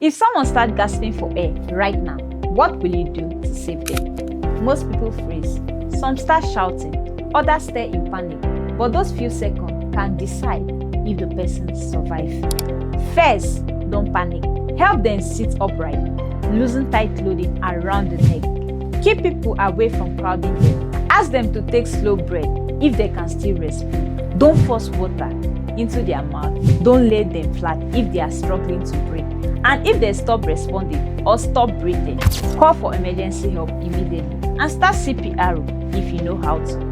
If someone starts gasping for air right now, what will you do to save them? Most people freeze. Some start shouting, others stay in panic, but those few seconds can decide if the person survives. First, don't panic. Help them sit upright, loosen tight clothing around the neck. Keep people away from crowding them. Ask them to take slow breath if they can still respire. Don't force water into their mouth. Don't lay them flat if they are struggling to breathe. And if they stop responding or stop breathing, call for emergency help immediately and start CPR if you know how to.